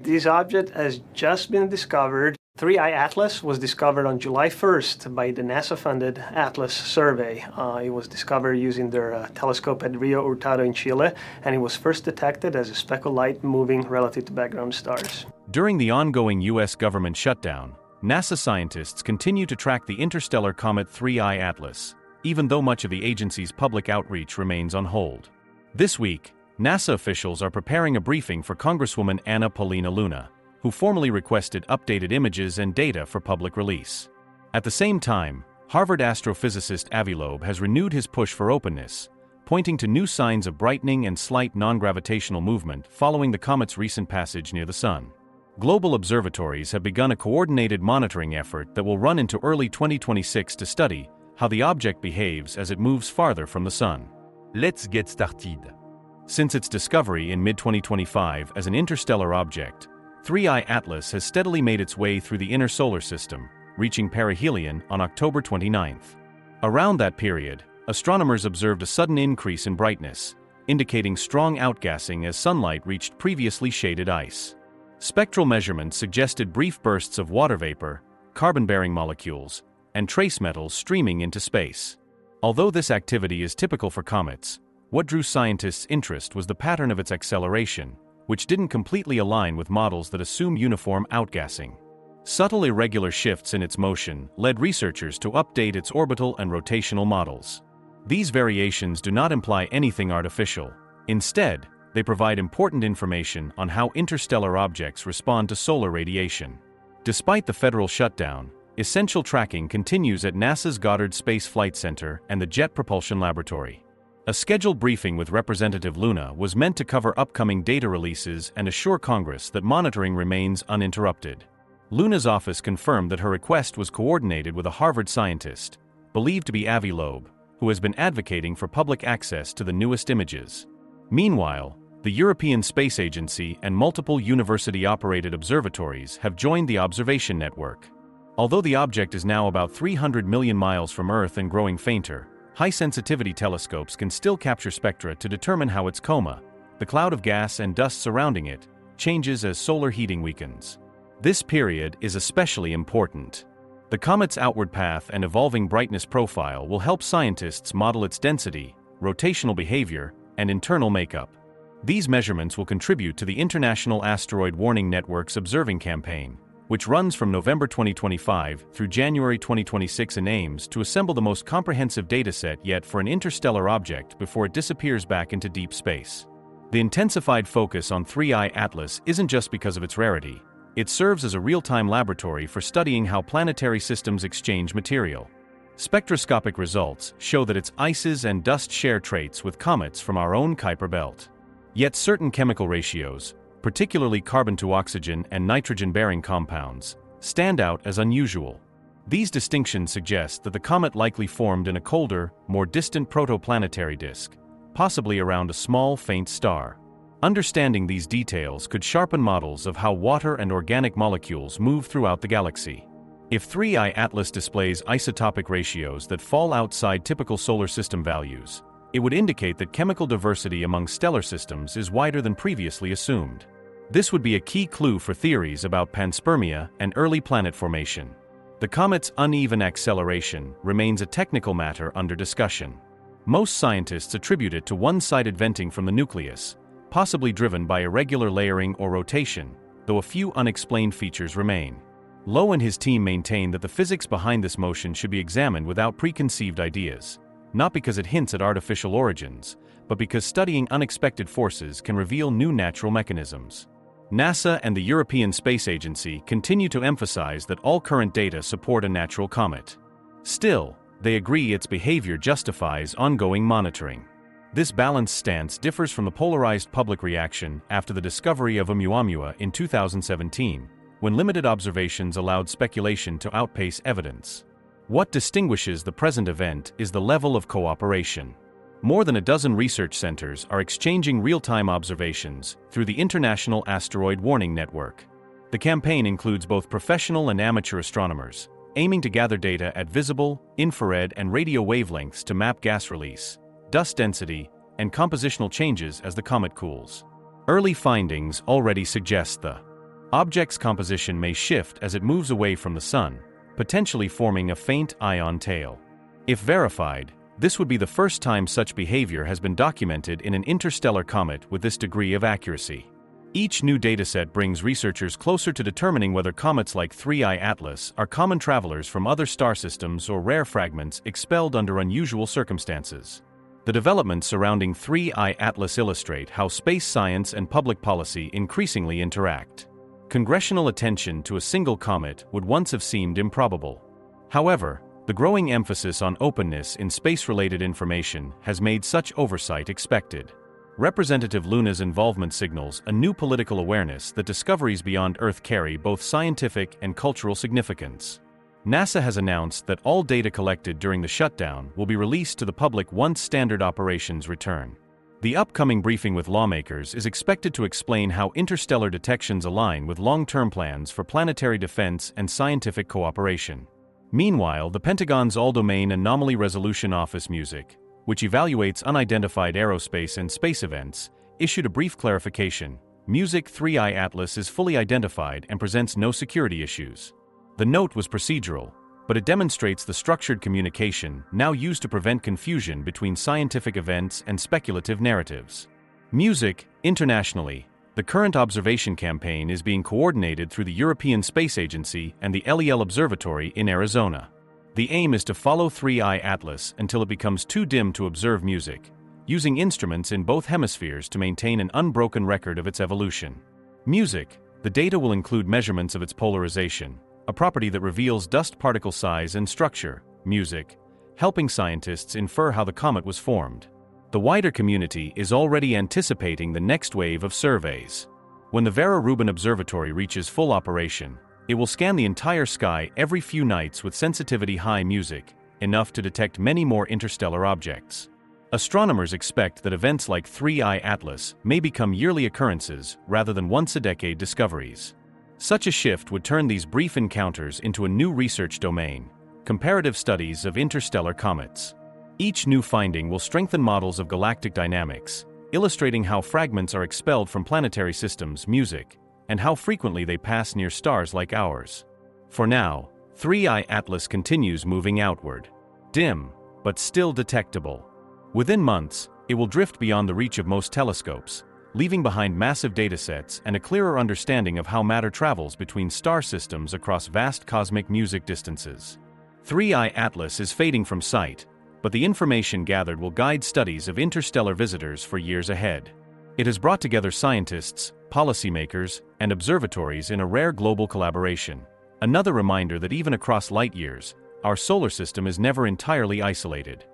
This object has just been discovered. 3I Atlas was discovered on July 1st by the NASA-funded Atlas survey. It was discovered using their telescope at Rio Hurtado in Chile, and it was first detected as a speck of light moving relative to background stars. During the ongoing U.S. government shutdown, NASA scientists continue to track the interstellar comet 3I Atlas, even though much of the agency's public outreach remains on hold. This week, NASA officials are preparing a briefing for Congresswoman Ana Paulina Luna, who formally requested updated images and data for public release. At the same time, Harvard astrophysicist Avi Loeb has renewed his push for openness, pointing to new signs of brightening and slight non-gravitational movement following the comet's recent passage near the Sun. Global observatories have begun a coordinated monitoring effort that will run into early 2026 to study how the object behaves as it moves farther from the Sun. Let's get started. Since its discovery in mid-2025 as an interstellar object, 3I Atlas has steadily made its way through the inner solar system, reaching perihelion on October 29th. Around that period, astronomers observed a sudden increase in brightness, indicating strong outgassing as sunlight reached previously shaded ice. Spectral measurements suggested brief bursts of water vapor, carbon-bearing molecules, and trace metals streaming into space. Although this activity is typical for comets, what drew scientists' interest was the pattern of its acceleration, which didn't completely align with models that assume uniform outgassing. Subtle irregular shifts in its motion led researchers to update its orbital and rotational models. These variations do not imply anything artificial. Instead, they provide important information on how interstellar objects respond to solar radiation. Despite the federal shutdown, essential tracking continues at NASA's Goddard Space Flight Center and the Jet Propulsion Laboratory. A scheduled briefing with Representative Luna was meant to cover upcoming data releases and assure Congress that monitoring remains uninterrupted. Luna's office confirmed that her request was coordinated with a Harvard scientist, believed to be Avi Loeb, who has been advocating for public access to the newest images. Meanwhile, the European Space Agency and multiple university-operated observatories have joined the observation network. Although the object is now about 300 million miles from Earth and growing fainter, high-sensitivity telescopes can still capture spectra to determine how its coma, the cloud of gas and dust surrounding it, changes as solar heating weakens. This period is especially important. The comet's outward path and evolving brightness profile will help scientists model its density, rotational behavior, and internal makeup. These measurements will contribute to the International Asteroid Warning Network's observing campaign, which runs from November 2025 through January 2026 and aims to assemble the most comprehensive dataset yet for an interstellar object before it disappears back into deep space. The intensified focus on 3I Atlas isn't just because of its rarity. It serves as a real-time laboratory for studying how planetary systems exchange material. Spectroscopic results show that its ices and dust share traits with comets from our own Kuiper belt. Yet certain chemical ratios, particularly carbon to oxygen and nitrogen-bearing compounds, stand out as unusual. These distinctions suggest that the comet likely formed in a colder, more distant protoplanetary disk, possibly around a small, faint star. Understanding these details could sharpen models of how water and organic molecules move throughout the galaxy. If 3I Atlas displays isotopic ratios that fall outside typical solar system values, it would indicate that chemical diversity among stellar systems is wider than previously assumed. This would be a key clue for theories about panspermia and early planet formation. The comet's uneven acceleration remains a technical matter under discussion. Most scientists attribute it to one-sided venting from the nucleus, possibly driven by irregular layering or rotation, though a few unexplained features remain. Lowe and his team maintain that the physics behind this motion should be examined without preconceived ideas, not because it hints at artificial origins, but because studying unexpected forces can reveal new natural mechanisms. NASA and the European Space Agency continue to emphasize that all current data support a natural comet. Still, they agree its behavior justifies ongoing monitoring. This balanced stance differs from the polarized public reaction after the discovery of Oumuamua in 2017, when limited observations allowed speculation to outpace evidence. What distinguishes the present event is the level of cooperation. More than a dozen research centers are exchanging real-time observations through the International Asteroid Warning Network. The campaign includes both professional and amateur astronomers, aiming to gather data at visible, infrared, and radio wavelengths to map gas release, dust density, and compositional changes as the comet cools. Early findings already suggest the object's composition may shift as it moves away from the Sun, potentially forming a faint ion tail. If verified, this would be the first time such behavior has been documented in an interstellar comet with this degree of accuracy. Each new dataset brings researchers closer to determining whether comets like 3I Atlas are common travelers from other star systems or rare fragments expelled under unusual circumstances. The developments surrounding 3I Atlas illustrate how space science and public policy increasingly interact. Congressional attention to a single comet would once have seemed improbable. However, the growing emphasis on openness in space-related information has made such oversight expected. Representative Luna's involvement signals a new political awareness that discoveries beyond Earth carry both scientific and cultural significance. NASA has announced that all data collected during the shutdown will be released to the public once standard operations return. The upcoming briefing with lawmakers is expected to explain how interstellar detections align with long-term plans for planetary defense and scientific cooperation. Meanwhile, the Pentagon's All-Domain Anomaly Resolution Office MUSIC, which evaluates unidentified aerospace and space events, issued a brief clarification. MUSIC 3I Atlas is fully identified and presents no security issues. The note was procedural, but it demonstrates the structured communication now used to prevent confusion between scientific events and speculative narratives. MUSIC, internationally, the current observation campaign is being coordinated through the European Space Agency and the LEL Observatory in Arizona. The aim is to follow 3I Atlas until it becomes too dim to observe MUSIC, using instruments in both hemispheres to maintain an unbroken record of its evolution. MUSIC, the data will include measurements of its polarization, a property that reveals dust particle size and structure. MUSIC, helping scientists infer how the comet was formed. The wider community is already anticipating the next wave of surveys. When the Vera Rubin Observatory reaches full operation, it will scan the entire sky every few nights with sensitivity-high MUSIC, enough to detect many more interstellar objects. Astronomers expect that events like 3I Atlas may become yearly occurrences rather than once-a-decade discoveries. Such a shift would turn these brief encounters into a new research domain: comparative studies of interstellar comets. Each new finding will strengthen models of galactic dynamics, illustrating how fragments are expelled from planetary systems, MUSIC, and how frequently they pass near stars like ours. For now, 3I Atlas continues moving outward. Dim, but still detectable. Within months, it will drift beyond the reach of most telescopes, leaving behind massive datasets and a clearer understanding of how matter travels between star systems across vast cosmic MUSIC distances. 3I Atlas is fading from sight, but the information gathered will guide studies of interstellar visitors for years ahead. It has brought together scientists, policymakers, and observatories in a rare global collaboration. Another reminder that even across light years, our solar system is never entirely isolated.